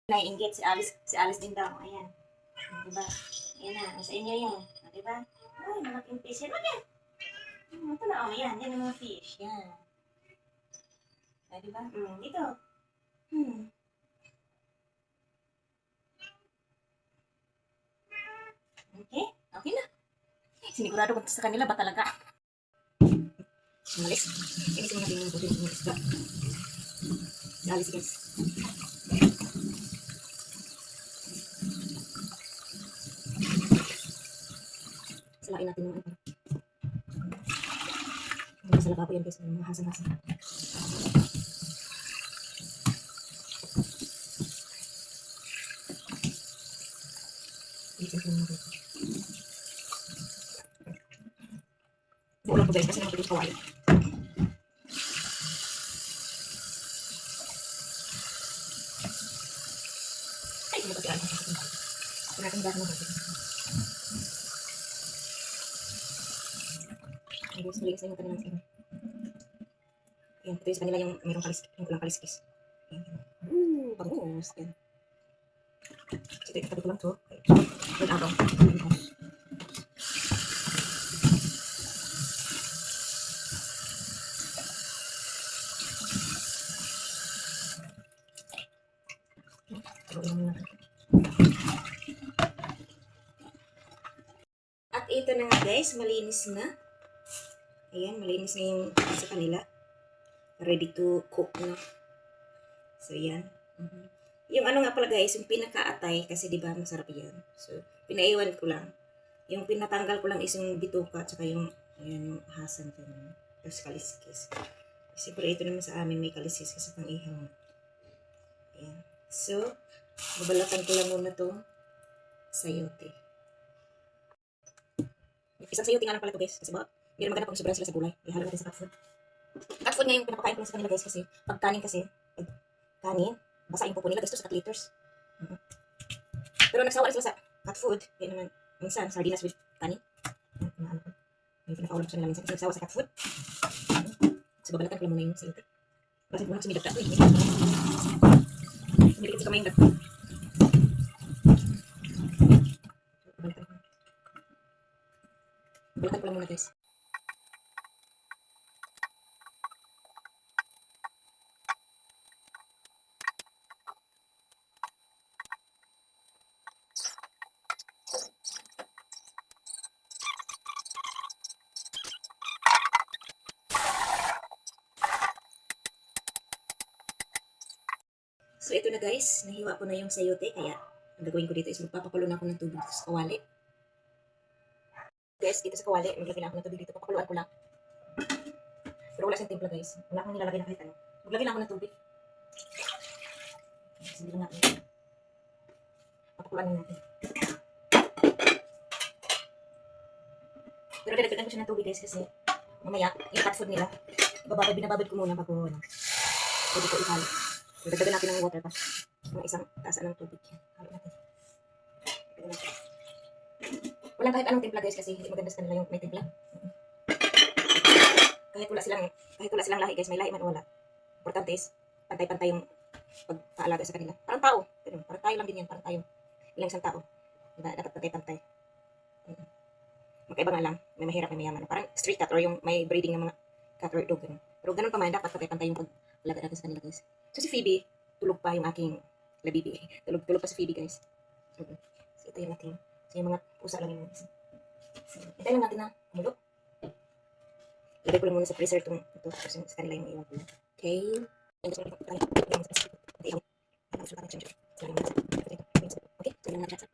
Naiinggit si Alice din daw. Ayan. Diba? Ayan na. Sa inyo yun. Diba? Ay, malaking fish. Yan. Yan. Ito na. Oh, yan. Yan ang mga fish. Yan. Ay, diba? Dito. Okay. Okay na. Sinigurado ko sa kanila ba talaga? Malis. Ini semua natin yung putin ng isda. Alis guys. Salain natin yung ano. Sa laba po yan guys. Mahasang-hasang. Isin ko naman dito. Buulan po guys kasi naman ito yung kawali. Ay, hindi ba si Alan? Natin ba naman natin. Ay, guys, maligas na yung kanilang sino. Ayan, ito yung sa kanila yung mayroong kulang kaliskis. Ayan. Bangus. Ayan. So, ito itabi ko lang to. Good araw. At ito na nga guys, malinis na. Ayan, malinis na yung sa kanila. Ready to cook na. So, yan. Yung ano nga pala guys, yung pinaka-atay, kasi diba masarap yan. So, pinaiwan ko lang. Yung pinatanggal ko lang is yung bituka, tsaka yung, ayan, yung hasan dyan. Tapos kaliskis. Siyempre ito naman sa amin may kaliskis kasi pang ihaw. Ayan. So, babalatan ko lang muna to sayote. Isang sayote nga lang pala to guys, kasi ba, hindi naman ganap pag sobrang sila sa gulay. Ihalo natin sa cat food. Cat food nga yung pinapakain ko lang sa kanila guys, kasi pag kanin kasi, kanin, basa yung pupo nila guys to sa cat liters. Pero nagsawa sila sa cat food, kaya naman, minsan, sardinas with kanin. May pinapaulam ko sa nila minsan kasi nagsawa sa cat food. So, babalatan ko lang muna yung sayote. Kasi muna kasi may dagdag. Milikit sa kamay yung dagdag. Babalatan ko lang muna guys. So, ito na guys. Nahiwa ko na yung sayote. Kaya, ang gagawin ko dito is magpapakulo na ako ng tubig dito sa kawali. Guys, dito sa kawali, maglagay na ako ng tubig dito. Papakuluan ko lang. Pero wala siyang timpla guys. Wala akong nilalagay na kahit ano. Maglagay na ako ng tubig. Hindi lang natin. Papakuluan na natin. Pero dadagdagan ko siya ng tubig guys kasi mamaya, yung cat food nila, binababad ko muna bago pwede ko ihalo. Dagdagan natin ng water pa. Mga isang tasa ng tubig. Halo natin. Walang kahit anong timpla guys kasi hindi maganda sa kanila yung may timpla. Kahit wala silang lahi guys, may lahi man o wala. Importante is pantay-pantay yung pagpaalaga sa kanila. Parang tao. Parang tayo lang din yan. Parang tayo. Ilang isang tao. Diba? Dapat pantay-pantay. Magkaiba nga lang. May mahirap, may mayaman. Parang street cat or yung may breeding ng mga cat or dog. Ganun. Pero ganun pa man, dapat pantay-pantay yung pag-alaga natin sa kanila guys. So si Phoebe, tulog pa yung aking labibi. Tulog pa si Phoebe guys. So ito yung ating, so yung mga pusa lang yung so, hintayin lang natin na kumulog. Ilagay ko lang muna sa freezer ito kasi sa kanila yung iwan ko. Okay. Okay, so yung mga chat.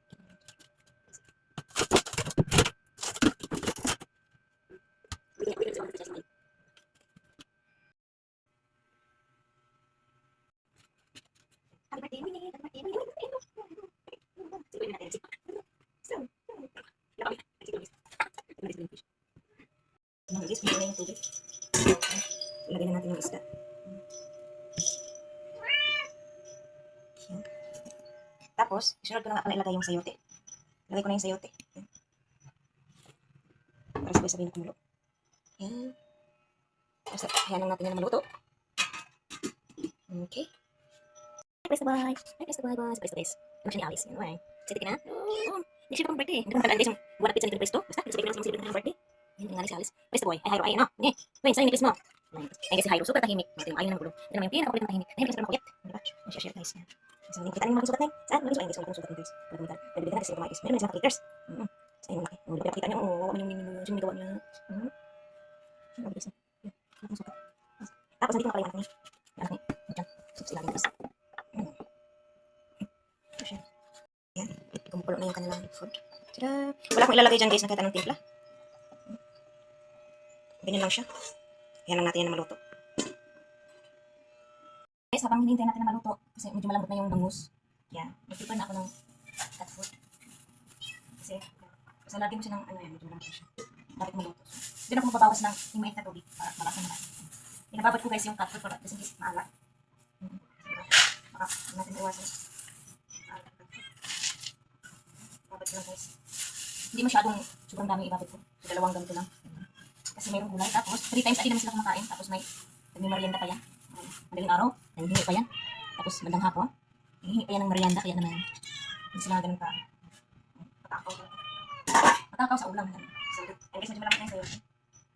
Ilagay na natin yung isda. Tapos, isunod ko na nga pala ilagay yung sayote. Ilagay ko na yung sayote. Para sabay-sabay na kumulo. Yan. Tapos, hayanan natin yan na maluto. Okay. Surprise the boy. Surprise the boy, boy. Surprise the boys. Ano siya ni Alice? Ano eh? Excited ka na? Oo. Hindi siya pang birthday. Hindi ko matalaan guys yung buwan na pizza ni Presto. Basta, celebrate na celebrate ng birthday. Yan ang nga si Alice. Surprise the boy. Ay, Hyro. Ay, ano? Eh, Wayne, sa'yo necklace mo. Ay, kasi si Hyro, super tahimik. Ito yung ayaw na magulo. Ito naman yung pinakakulit na tahimik. Tahimik kasi makuyat. Di ba? May share guys. Yan. So, kita niyo malaking sugat na yun. Saan? Malaking sugat. Ay, guys, malaking sugat guys. Pwede kumita. Pwede na kasi kumakis. Meron na silang kakiters. Sa inyo malaki. Hindi pa kita niyo. Oo, wawa man yung sumigawa niya. Grabe guys. Yan. Malaking sugat. Tapos, nandito na pala yung anak niya. Yung anak niya. Diyan. So, sa ilalim guys. Yan. Kumukulo na yung kanilang food. Tada! Wala akong ilalagay dyan guys na kahit anong timpla. Ganyan lang siya. Yan lang natin yan na maluto. Guys, habang hinihintay natin na maluto, kasi medyo malambot na yung bangus. Yan. Nagtipan na ako ng cat food. Kasi lagi mo siya ng ano yan, medyo malambot siya. Dapat maluto. So, din ako magbabawas ng yung mait na tubig para malasan naman. Pinababad ko guys yung cat food para kasi hindi maalat. Baka natin iwasan. Babad ko lang guys. Hindi masyadong sobrang dami ibabad ko. So, dalawang ganito lang. Kasi mayroong gulay. Tapos, 3 times a day naman sila kumakain. Tapos may merienda pa yan. Madaling araw, nanghihingi pa yan. Tapos, bandang hapon, nanghihingi pa yan ng merienda. Kaya naman, hindi sila ganun pa. Patakaw sa ulam. So, and guys, medyo malamit na yung sayo.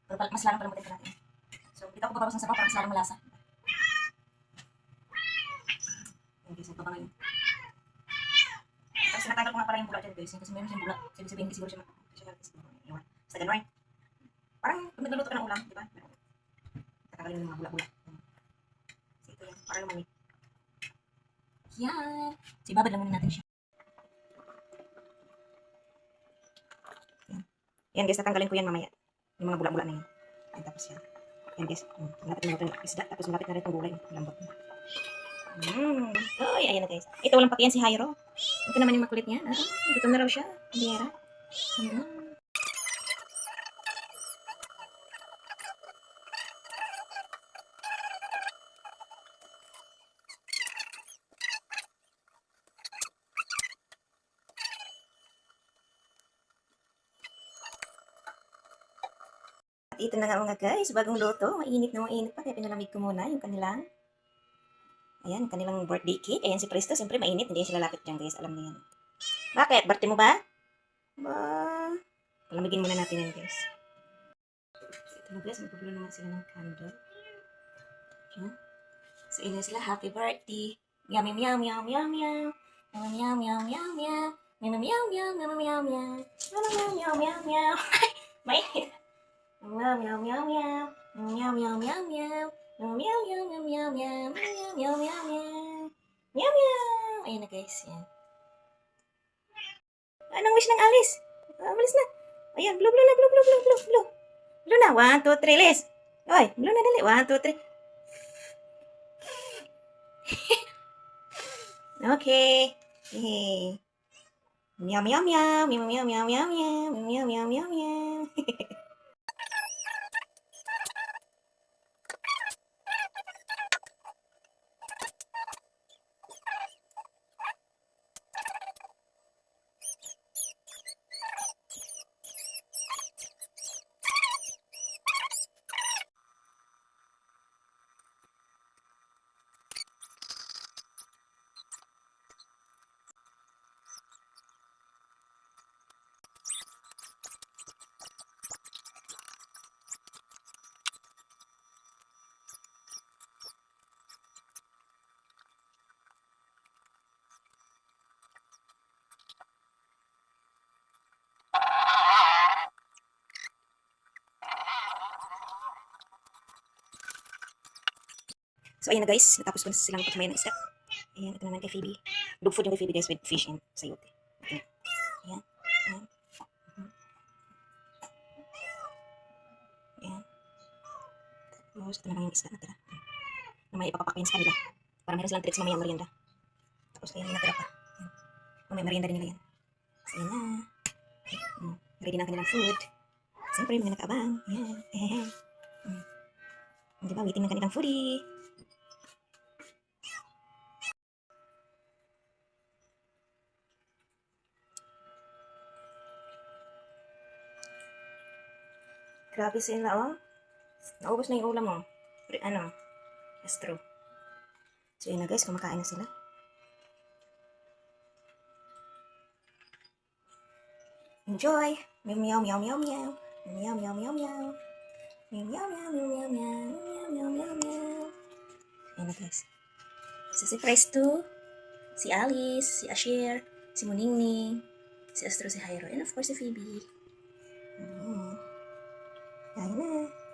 Pero mas lalong palamutin pa natin. So, dito ako babawas ng sabaw para mas lalong malasa. Okay, so, baba ngayon. Tapos, sinatanggal ko nga pala yung bula dyan guys. Kasi meron siyang bula. Sabihin siguro siya basta ganun right? Parang pag nagluluto ka ng ulam, di ba? Tatanggalin yung mga bula-bula. So, ito yan. Para lumamig. Yan. So, ibabad lang muna natin siya. Yan. Yan guys, tatanggalin ko yan mamaya. Yung mga bula-bula na yan. Yan, tapos yan. Yan guys. Malapit na ito yung isda. Tapos malapit na rin itong gulay. Lambot na. Oy, ayan na guys. Ito walang pakiyan si Hyro. Ito naman yung makulit niya. Gutom na raw siya. Biyera. At ito na nga mga guys, bagong luto. Mainit na mainit pa, kaya pinalamig ko muna yung kanilang, ayan, kanilang birthday cake. Ayan si Presto, siyempre mainit, hindi sila lapit dyan guys, alam niyo yan. Bakit? Birthday mo ba? Ba? Palamigin muna natin yan guys. Ito na guys, magpapulo na nga sila ng candle. Ayan. So, ina sila, happy birthday. Meow, meow, meow, meow, meow. Meow, meow, meow, meow. Meow, meow, meow, meow, meow, meow. Meow, meow, meow, meow. Mainit. Meow, meow, meow, meow. Meow, meow, meow, meow. Meow, meow, meow, meow, meow, meow. Meow, meow, meow, meow. Meow, meow. Ayan na guys, yan. Anong wish ng Alice? Malis na. Ayan, blue, blue na, blue, blue, blue, blue, blue. Blue na, 1, 2, 3, Liz. Oy, blue na dali, 1, 2, 3. Okay. Hey. Meow, meow, meow. Meow, meow, meow, meow, meow. Meow, meow, meow, meow. So, ayan na guys. Natapos ko na silang pagkumain ng isda. Ayan, ito naman kay Phoebe. Dog food yung kay Phoebe guys with fish and sayote. Ayan. Ayan. Ayan. Ayan. Tapos, ito naman yung isda natira. Na may ipapapak yun sa kanila. Para meron silang treats mamaya merienda. Tapos, ayan, yung natira pa. Ayan. Mamaya merienda din nila yan. So, ayan na. Ready na ang kanilang food. Siyempre, mga nakaabang. Ayan. Ayan. Diba, waiting ng kanilang foodie. Grabe sila, oh. Naubos na yung ulam, oh. Ano? Astro. So, yun na guys, kumakain na sila. Enjoy! Meow meow meow meow meow. Meow meow meow meow. Meow meow meow meow meow meow. Meow meow meow meow. Ayan na guys. So si Price 2, si Alice, si Asher, si Muningning, si Astro, si Hyro, and of course si Phoebe. Ayan na.